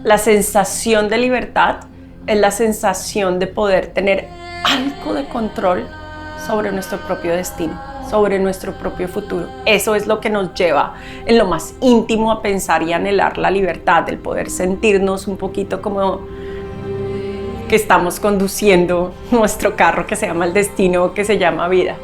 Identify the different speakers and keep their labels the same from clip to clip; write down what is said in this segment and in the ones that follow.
Speaker 1: La sensación de libertad es la sensación de poder tener algo de control sobre nuestro propio destino, sobre nuestro propio futuro. Eso es lo que nos lleva en lo más íntimo a pensar y anhelar la libertad, el poder sentirnos un poquito como que estamos conduciendo nuestro carro que se llama el destino, que se llama vida.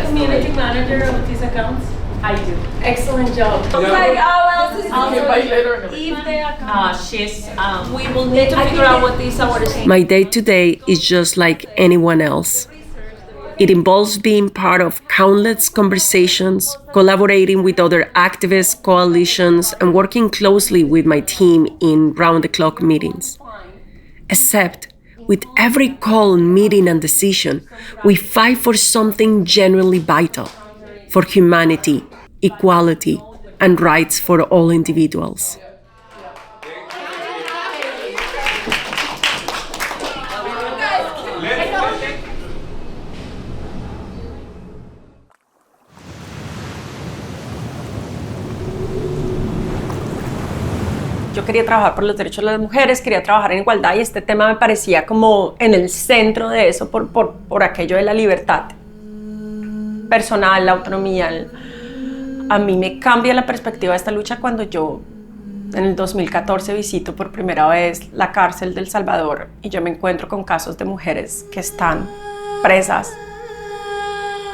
Speaker 2: Community manager of these accounts?
Speaker 1: I do.
Speaker 2: Excellent job.
Speaker 3: Like, oh, else is
Speaker 2: We will need to figure out what these hours are.
Speaker 4: My day-to-day is just like anyone else. It involves being part of countless conversations, collaborating with other activists, coalitions, and working closely with my team in round-the-clock meetings. Except, with every call, meeting, and decision, we fight for something genuinely vital, for humanity, equality, and rights for all individuals.
Speaker 1: Yo quería trabajar por los derechos de las mujeres, quería trabajar en igualdad y este tema me parecía como en el centro de eso por aquello de la libertad personal, la autonomía. A mí me cambia la perspectiva de esta lucha cuando yo en el 2014 visito por primera vez la cárcel de El Salvador y yo me encuentro con casos de mujeres que están presas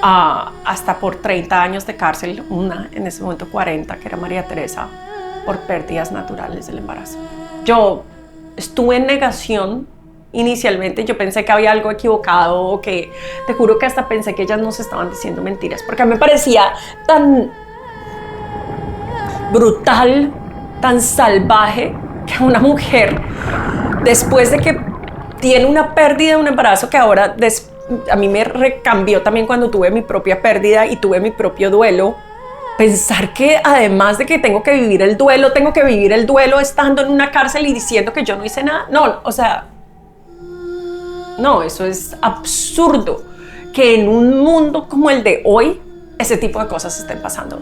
Speaker 1: hasta por 30 años de cárcel, una en ese momento 40, que era María Teresa, por pérdidas naturales del embarazo. Yo estuve en negación inicialmente, yo pensé que había algo equivocado o que, te juro que hasta pensé que ellas nos estaban diciendo mentiras, porque a mí me parecía tan brutal, tan salvaje que una mujer, después de que tiene una pérdida de un embarazo que ahora a mí me recambió también cuando tuve mi propia pérdida y tuve mi propio duelo, pensar que además de que tengo que vivir el duelo estando en una cárcel y diciendo que yo no hice nada. No, o sea, no, eso es absurdo que en un mundo como el de hoy ese tipo de cosas estén pasando.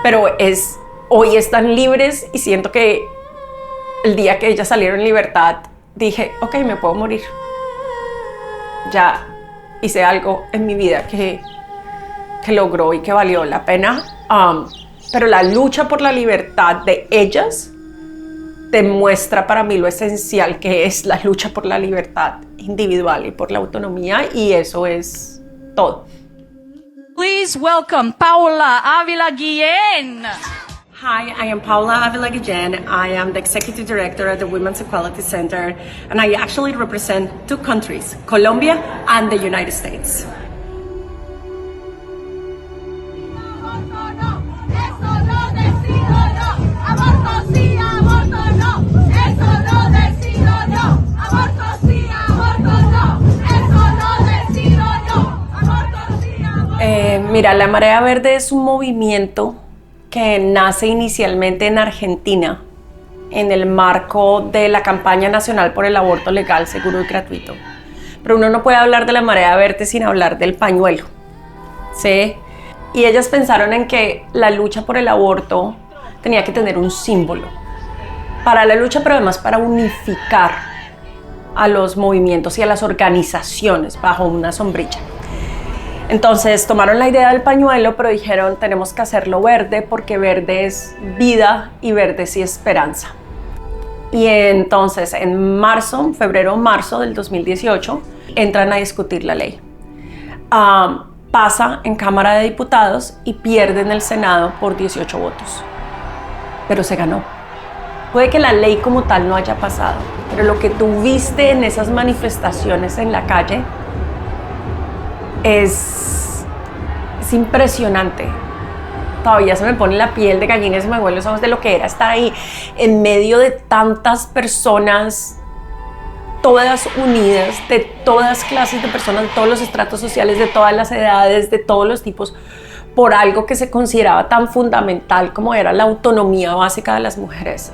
Speaker 1: Pero hoy están libres y siento que el día que ellas salieron en libertad dije, ok, me puedo morir. Ya hice algo en mi vida que logró y que valió la pena. Pero la lucha por la libertad de ellas demuestra para mí lo esencial que es la lucha por la libertad individual y por la autonomía, y eso es todo.
Speaker 5: Please welcome Paula Ávila Guillén.
Speaker 1: Hi, I am Paula Ávila Guillén. I am the Executive Director at the Women's Equality Center, and I actually represent two countries, Colombia and the United States. Mira, la Marea Verde es un movimiento que nace inicialmente en Argentina en el marco de la campaña nacional por el aborto legal, seguro y gratuito. Pero uno no puede hablar de la Marea Verde sin hablar del pañuelo, ¿sí? Y ellas pensaron en que la lucha por el aborto tenía que tener un símbolo para la lucha, pero además para unificar a los movimientos y a las organizaciones bajo una sombrilla. Entonces tomaron la idea del pañuelo, pero dijeron tenemos que hacerlo verde porque verde es vida y verde es esperanza. Y entonces en febrero-marzo del 2018 entran a discutir la ley. pasa en Cámara de Diputados y pierde en el Senado por 18 votos. Pero se ganó. Puede que la ley como tal no haya pasado, pero lo que tú viste en esas manifestaciones en la calle es impresionante. Todavía se me pone la piel de gallina y se me vuelven los ojos de lo que era estar ahí en medio de tantas personas, todas unidas, de todas clases de personas, de todos los estratos sociales, de todas las edades, de todos los tipos, por algo que se consideraba tan fundamental como era la autonomía básica de las mujeres.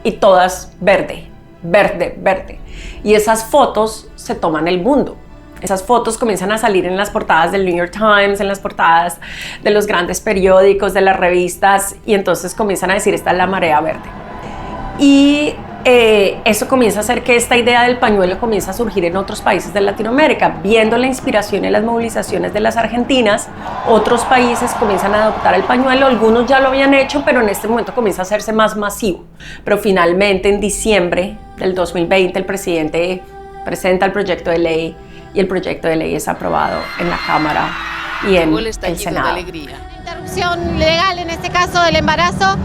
Speaker 1: Y todas verde, verde, verde. Y esas fotos se toman el mundo. Esas fotos comienzan a salir en las portadas del New York Times, en las portadas de los grandes periódicos, de las revistas, y entonces comienzan a decir, esta es la marea verde. Y eso comienza a hacer que esta idea del pañuelo comience a surgir en otros países de Latinoamérica. Viendo la inspiración y las movilizaciones de las argentinas, otros países comienzan a adoptar el pañuelo. Algunos ya lo habían hecho, pero en este momento comienza a hacerse más masivo. Pero finalmente, en diciembre del 2020, el presidente presenta el proyecto de ley y el proyecto de ley es aprobado en la Cámara y en el Senado.
Speaker 3: Interrupción legal, en este caso del embarazo.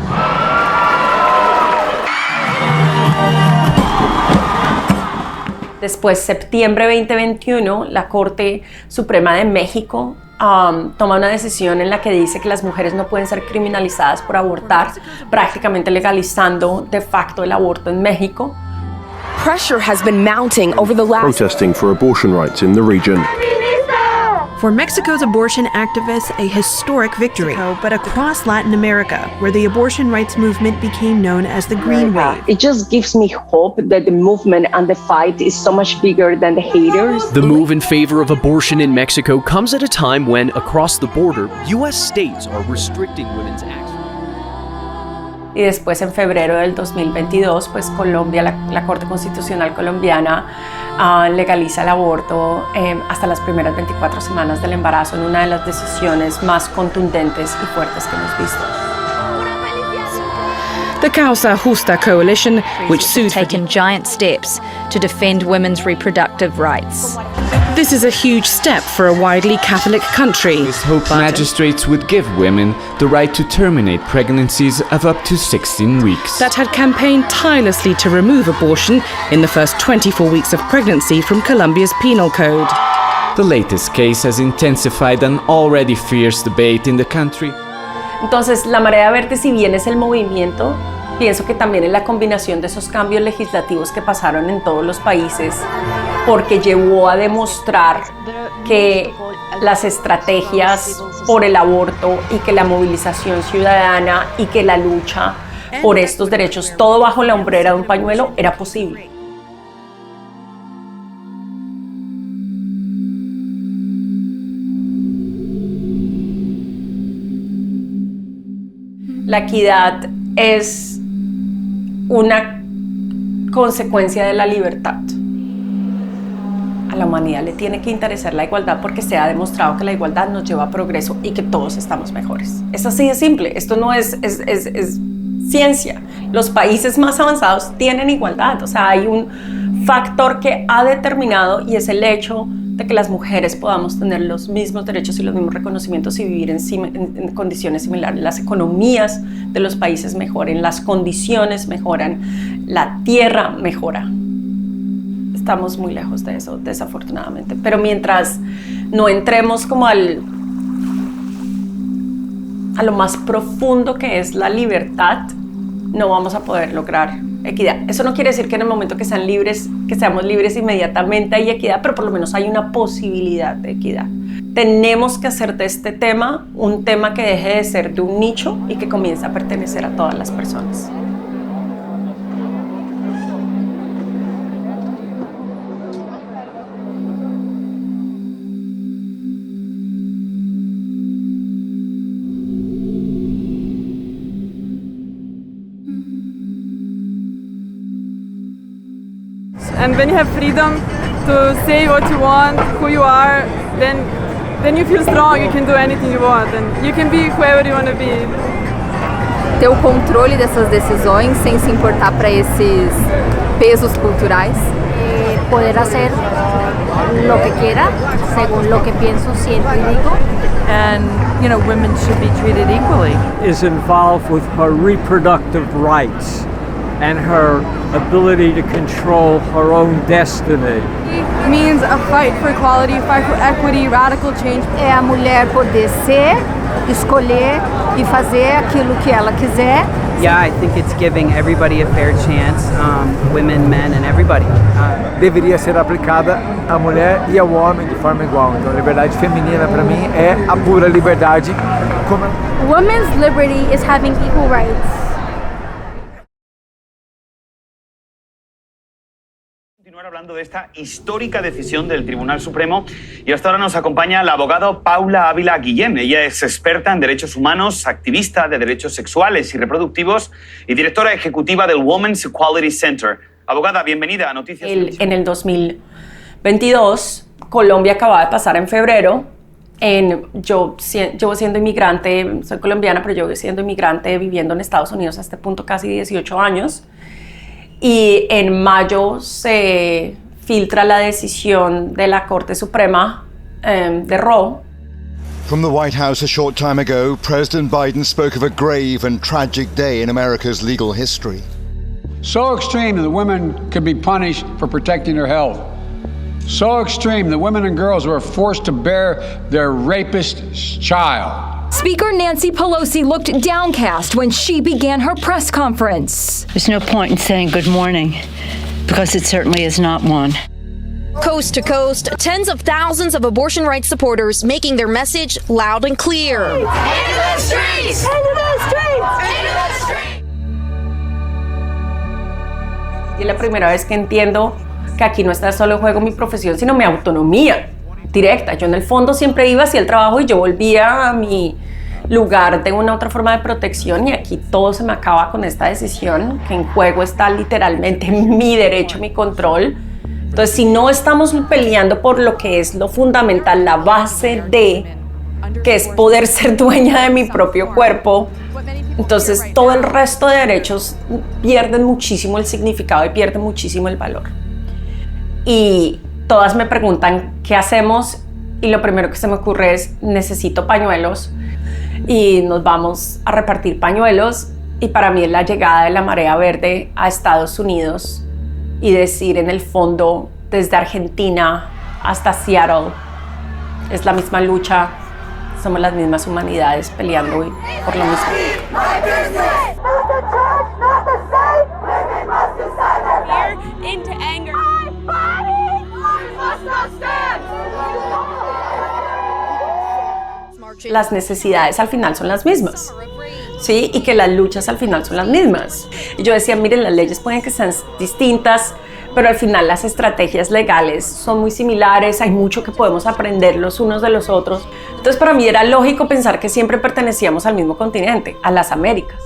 Speaker 1: Después, septiembre 2021, la Corte Suprema de México toma una decisión en la que dice que las mujeres no pueden ser criminalizadas por abortar, prácticamente legalizando de facto el aborto en México.
Speaker 6: Pressure has been mounting over the last...
Speaker 7: Protesting for abortion rights in the region.
Speaker 8: For Mexico's abortion activists, a historic victory, but across Latin America, where the abortion rights movement became known as the Green Wave.
Speaker 9: It just gives me hope that the movement and the fight is so much bigger than the haters.
Speaker 10: The move in favor of abortion in Mexico comes at a time when, across the border, U.S. states are restricting women's access.
Speaker 1: Y después, en febrero del 2022, pues Colombia, la Corte Constitucional colombiana legaliza el aborto hasta las primeras 24 semanas del embarazo, en una de las decisiones más contundentes y fuertes que hemos visto.
Speaker 11: The Causa Justa Coalition, which sued for
Speaker 12: taken giant steps to defend women's reproductive rights.
Speaker 11: This is a huge step for a widely Catholic country.
Speaker 13: We hope magistrates would give women the right to terminate pregnancies of up to 16 weeks.
Speaker 11: That had campaigned tirelessly to remove abortion in the first 24 weeks of pregnancy from Colombia's penal code.
Speaker 13: The latest case has intensified an already fierce debate in the country.
Speaker 1: Entonces, la Marea Verde, si bien es el movimiento, pienso que también es la combinación de esos cambios legislativos que pasaron en todos los países, porque llevó a demostrar que las estrategias por el aborto y que la movilización ciudadana y que la lucha por estos derechos, todo bajo la hombrera de un pañuelo, era posible. La equidad es una consecuencia de la libertad. A la humanidad le tiene que interesar la igualdad porque se ha demostrado que la igualdad nos lleva a progreso y que todos estamos mejores. Es así de simple. Esto no es ciencia. Los países más avanzados tienen igualdad. O sea, hay un factor que ha determinado y es el hecho de que las mujeres podamos tener los mismos derechos y los mismos reconocimientos y vivir en condiciones similares. Las economías de los países mejoran, las condiciones mejoran, la tierra mejora. Estamos muy lejos de eso, desafortunadamente. Pero mientras no entremos como a lo más profundo que es la libertad, no vamos a poder lograr equidad. Eso no quiere decir que en el momento que seamos libres inmediatamente hay equidad, pero por lo menos hay una posibilidad de equidad. Tenemos que hacer de este tema un tema que deje de ser de un nicho y que comience a pertenecer a todas las personas.
Speaker 14: And when you have freedom to say what you want, who you are, then you feel strong, you can do anything you want, and you can be whoever you want to be.
Speaker 15: Ter o controle dessas decisões sem se importar para esses pesos culturais.
Speaker 16: Poder hacer
Speaker 15: según lo que quiera, según lo que pienso, siento y digo.
Speaker 16: And, you know, women should be treated equally.
Speaker 17: Is involved with her reproductive rights and her ability to control her own destiny.
Speaker 14: It means a fight for equality, a fight for equity, radical change.
Speaker 15: É a mulher poder ser, escolher e fazer aquilo que ela quiser.
Speaker 18: Yeah, I think it's giving everybody a fair chance, women, men, and everybody.
Speaker 17: Deveria ser aplicada à mulher e ao homem de forma igual. Então, a liberdade feminina, para mim, é a pura liberdade.
Speaker 15: Women's liberty is having equal rights.
Speaker 19: Hablando de esta histórica decisión del Tribunal Supremo y hasta ahora nos acompaña la abogada Paula Ávila Guillén. Ella es experta en derechos humanos, activista de derechos sexuales y reproductivos y directora ejecutiva del Women's Equality Center. Abogada, bienvenida a Noticias.
Speaker 1: En el 2022, Colombia acababa de pasar en febrero. Yo llevo siendo inmigrante, soy colombiana, pero llevo siendo inmigrante viviendo en Estados Unidos a este punto casi 18 años. Y en mayo se filtra la decisión de la Corte Suprema de Roe.
Speaker 20: From the White House a short time ago, President Biden spoke of a grave and tragic day in America's legal history.
Speaker 21: So extreme that women could be punished for protecting their health. So extreme that women and girls were forced to bear their rapist's child.
Speaker 22: Speaker Nancy Pelosi looked downcast when she began her press conference.
Speaker 23: There's no point in saying good morning, because it certainly is not one.
Speaker 24: Coast to coast, tens of thousands of abortion rights supporters making their message loud and clear. Into the streets! Into the streets! Into the streets!
Speaker 1: Y es la primera vez que entiendo que aquí no está solo en juego mi profesión, sino mi autonomía directa. Yo en el fondo siempre iba hacia el trabajo y yo volvía a mi lugar de una otra forma de protección, y aquí todo se me acaba con esta decisión, que en juego está literalmente mi derecho, mi control. Entonces, si no estamos peleando por lo que es lo fundamental, la base de, que es poder ser dueña de mi propio cuerpo, entonces todo el resto de derechos pierden muchísimo el significado y pierden muchísimo el valor. Y todas me preguntan qué hacemos, y lo primero que se me ocurre es necesito pañuelos, y nos vamos a repartir pañuelos. Y para mí es la llegada de la marea verde a Estados Unidos y decir, en el fondo, desde Argentina hasta Seattle, es la misma lucha, somos las mismas humanidades peleando hoy por lo mismo.
Speaker 2: Into anger.
Speaker 1: Las necesidades al final son las mismas, ¿sí? Y que las luchas al final son las mismas. Y yo decía, miren, las leyes pueden que sean distintas, pero al final las estrategias legales son muy similares, hay mucho que podemos aprender los unos de los otros. Entonces, para mí era lógico pensar que siempre pertenecíamos al mismo continente, a las Américas.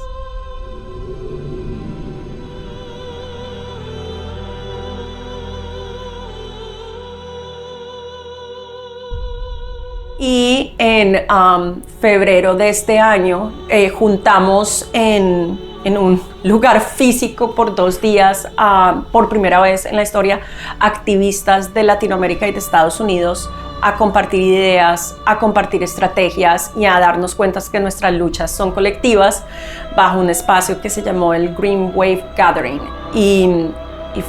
Speaker 1: Y en febrero de este año juntamos en un lugar físico por 2 días, por primera vez en la historia, activistas de Latinoamérica y de Estados Unidos a compartir ideas, a compartir estrategias y a darnos cuenta que nuestras luchas son colectivas bajo un espacio que se llamó el Green Wave Gathering. Y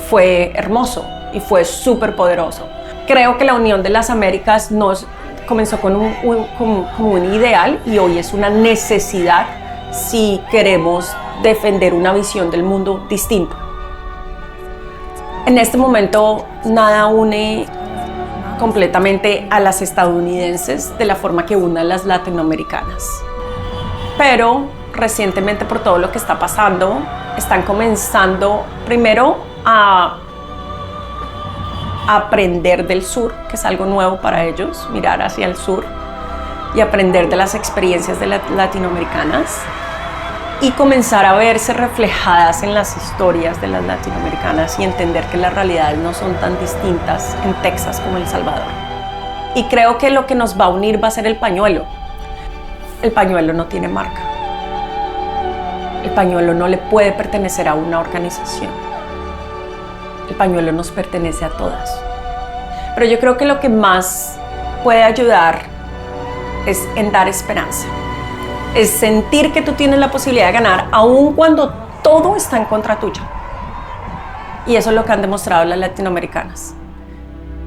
Speaker 1: fue hermoso y fue súper poderoso. Creo que la Unión de las Américas comenzó con un ideal y hoy es una necesidad si queremos defender una visión del mundo distinta. En este momento nada une completamente a las estadounidenses de la forma que une a las latinoamericanas. Pero recientemente, por todo lo que está pasando, están comenzando primero a aprender del sur, que es algo nuevo para ellos, mirar hacia el sur y aprender de las experiencias de las latinoamericanas y comenzar a verse reflejadas en las historias de las latinoamericanas y entender que las realidades no son tan distintas en Texas como en El Salvador. Y creo que lo que nos va a unir va a ser el pañuelo. El pañuelo no tiene marca. El pañuelo no le puede pertenecer a una organización. El pañuelo nos pertenece a todas. Pero yo creo que lo que más puede ayudar es en dar esperanza. Es sentir que tú tienes la posibilidad de ganar aun cuando todo está en contra tuya. Y eso es lo que han demostrado las latinoamericanas,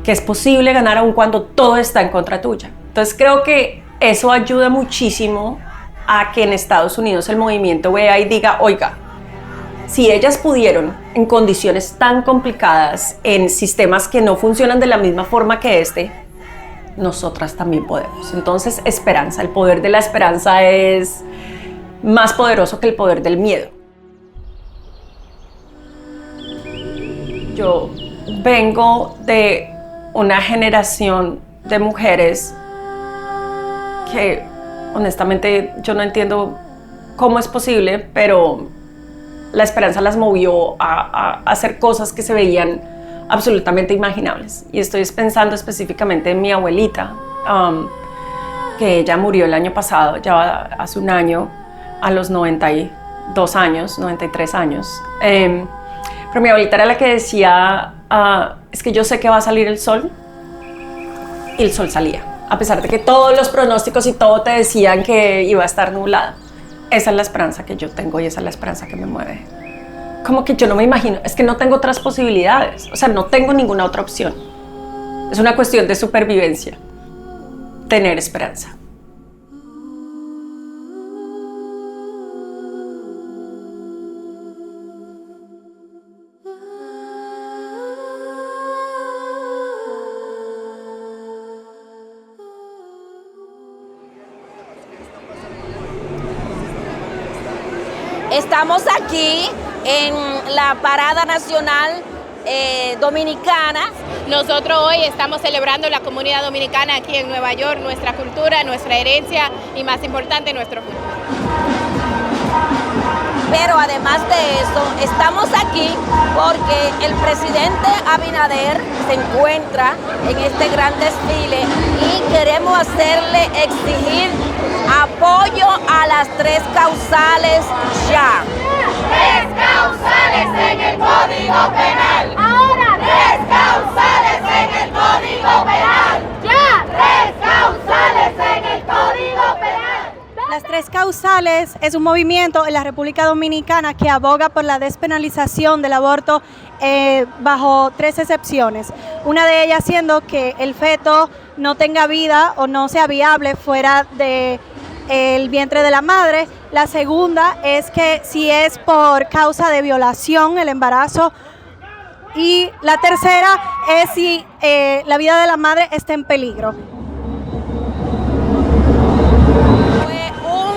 Speaker 1: que es posible ganar aun cuando todo está en contra tuya. Entonces creo que eso ayuda muchísimo a que en Estados Unidos el movimiento vea y diga, oiga, si ellas pudieron en condiciones tan complicadas, en sistemas que no funcionan de la misma forma que este, nosotras también podemos. Entonces, esperanza, el poder de la esperanza es más poderoso que el poder del miedo. Yo vengo de una generación de mujeres que honestamente yo no entiendo cómo es posible, pero la esperanza las movió a hacer cosas que se veían absolutamente imaginables. Y estoy pensando específicamente en mi abuelita, que ella murió el año pasado, ya hace un año, a los 92 años, 93 años. Pero mi abuelita era la que decía, es que yo sé que va a salir el sol, y el sol salía. A pesar de que todos los pronósticos y todo te decían que iba a estar nublado. Esa es la esperanza que yo tengo y esa es la esperanza que me mueve. Como que yo no me imagino, es que no tengo otras posibilidades, o sea, no tengo ninguna otra opción. Es una cuestión de supervivencia, tener esperanza.
Speaker 24: Estamos aquí en la Parada Nacional Dominicana.
Speaker 2: Nosotros hoy estamos celebrando la comunidad dominicana aquí en Nueva York, nuestra cultura, nuestra herencia y más importante, nuestro futuro.
Speaker 24: Pero además de eso, estamos aquí porque el presidente Abinader se encuentra en este gran desfile y queremos hacerle exigir apoyo a las 3 causales ya.
Speaker 2: 3 causales en el Código Penal. Ahora 3 causales en el Código Penal. Ya. 3 causales en el Código Penal.
Speaker 3: Las 3 causales es un movimiento en la República Dominicana que aboga por la despenalización del aborto bajo 3 excepciones. Una de ellas siendo que el feto no tenga vida o no sea viable fuera del vientre de la madre. La segunda es que si es por causa de violación el embarazo. Y la tercera es si la vida de la madre está en peligro.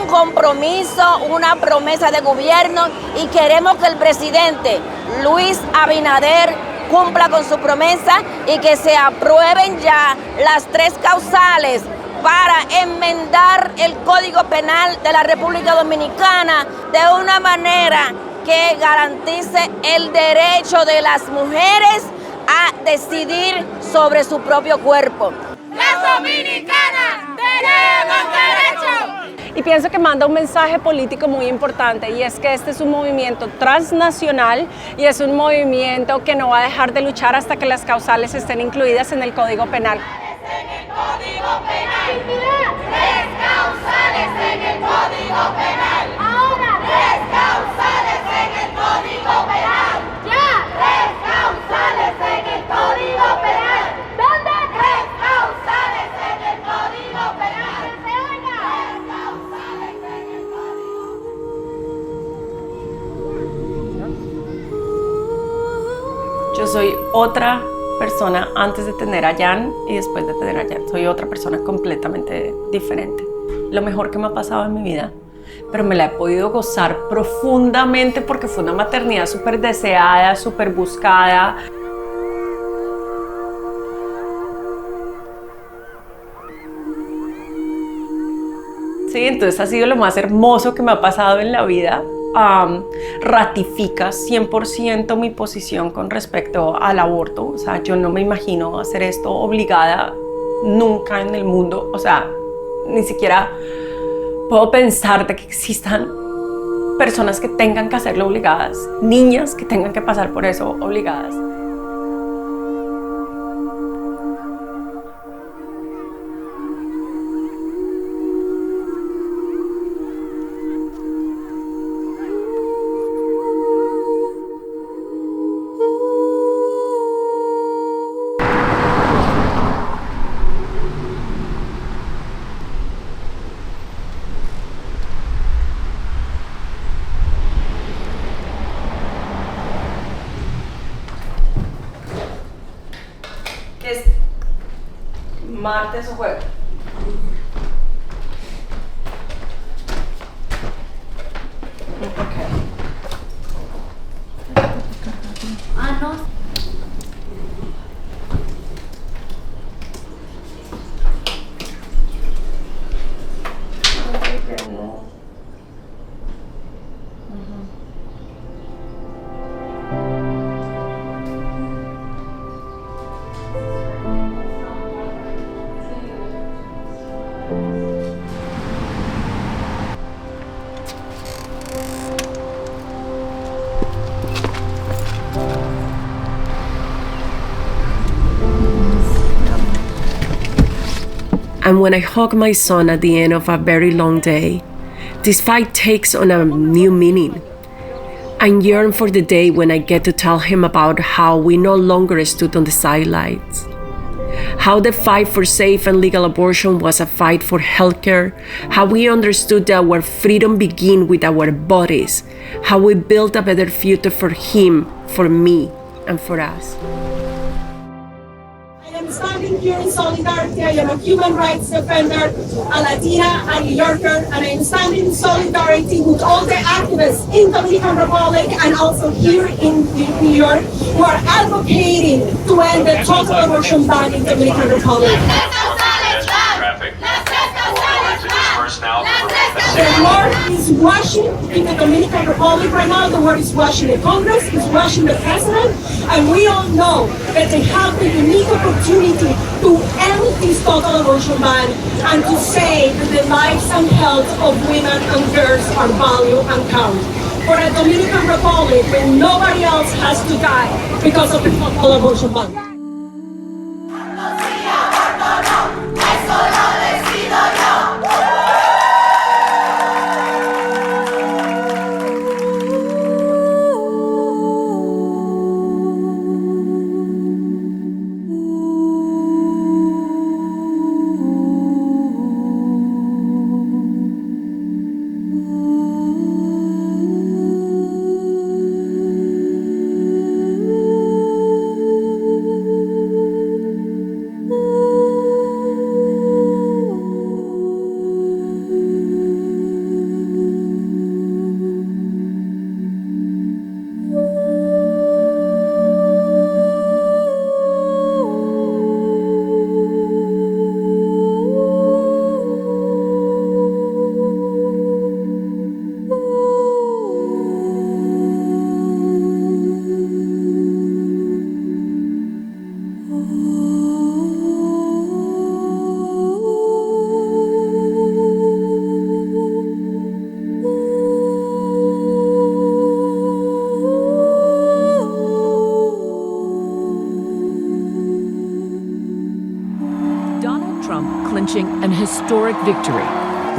Speaker 24: Compromiso, una promesa de gobierno y queremos que el presidente Luis Abinader cumpla con su promesa y que se aprueben ya las 3 causales para enmendar el Código Penal de la República Dominicana de una manera que garantice el derecho de las mujeres a decidir sobre su propio cuerpo.
Speaker 2: Las dominicanas tenemos derecho.
Speaker 1: Y pienso que manda un mensaje político muy importante y es que este es un movimiento transnacional y es un movimiento que no va a dejar de luchar hasta que las causales estén incluidas en el Código Penal.
Speaker 2: En el Código Penal. 3 causales en el Código Penal. Ahora 3 causales en el Código Penal. Ya. 3 causales en el Código Penal. ¿Dónde? 3 causales en el Código Penal.
Speaker 1: Yo soy otra persona antes de tener a Jan y después de tener a Jan. Soy otra persona completamente diferente. Lo mejor que me ha pasado en mi vida, pero me la he podido gozar profundamente porque fue una maternidad súper deseada, súper buscada. Sí, entonces ha sido lo más hermoso que me ha pasado en la vida. Ratifica 100% mi posición con respecto al aborto. O sea, yo no me imagino hacer esto obligada nunca en el mundo. O sea, ni siquiera puedo pensar de que existan personas que tengan que hacerlo obligadas, niñas que tengan que pasar por eso obligadas. martes o jueves.
Speaker 4: And when I hug my son at the end of a very long day, this fight takes on a new meaning. I yearn for the day when I get to tell him about how we no longer stood on the sidelines. How the fight for safe and legal abortion was a fight for healthcare, how we understood that our freedom begins with our bodies, how we built a better future for him, for me, and for us.
Speaker 2: I am standing here in solidarity. I am a human rights defender, a Latina, a New Yorker, and I am standing in solidarity with all the activists in Dominican Republic and also here in New York who are advocating to end the total abortion ban in Dominican Republic. The war is washing in the Dominican Republic right now. The war is washing the Congress, it's washing the president, and we all know that they have the unique opportunity to end this total abortion ban and to say that the lives and health of women and girls are valued and count. For a Dominican Republic where nobody else has to die because of the total abortion ban.
Speaker 5: Clinching an historic victory.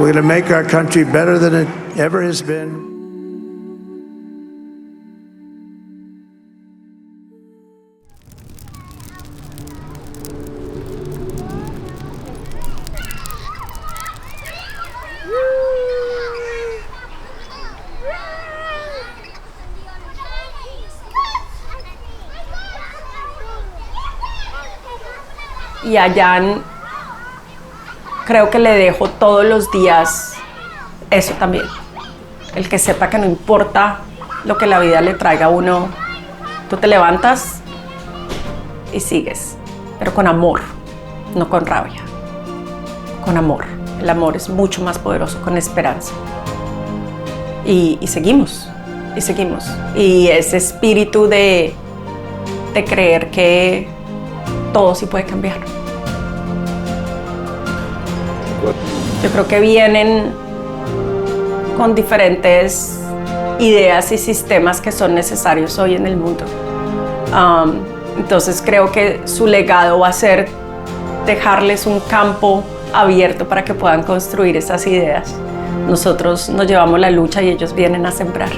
Speaker 6: We're going to make our country better than it ever has been.
Speaker 1: Y a Jan creo que le dejo todos los días eso también. El que sepa que no importa lo que la vida le traiga a uno, tú te levantas y sigues, pero con amor, no con rabia, con amor. El amor es mucho más poderoso, con esperanza. Y seguimos, y seguimos. Y ese espíritu de creer que todo sí puede cambiar. Yo creo que vienen con diferentes ideas y sistemas que son necesarios hoy en el mundo. Entonces creo que su legado va a ser dejarles un campo abierto para que puedan construir esas ideas. Nosotros nos llevamos la lucha y ellos vienen a sembrar.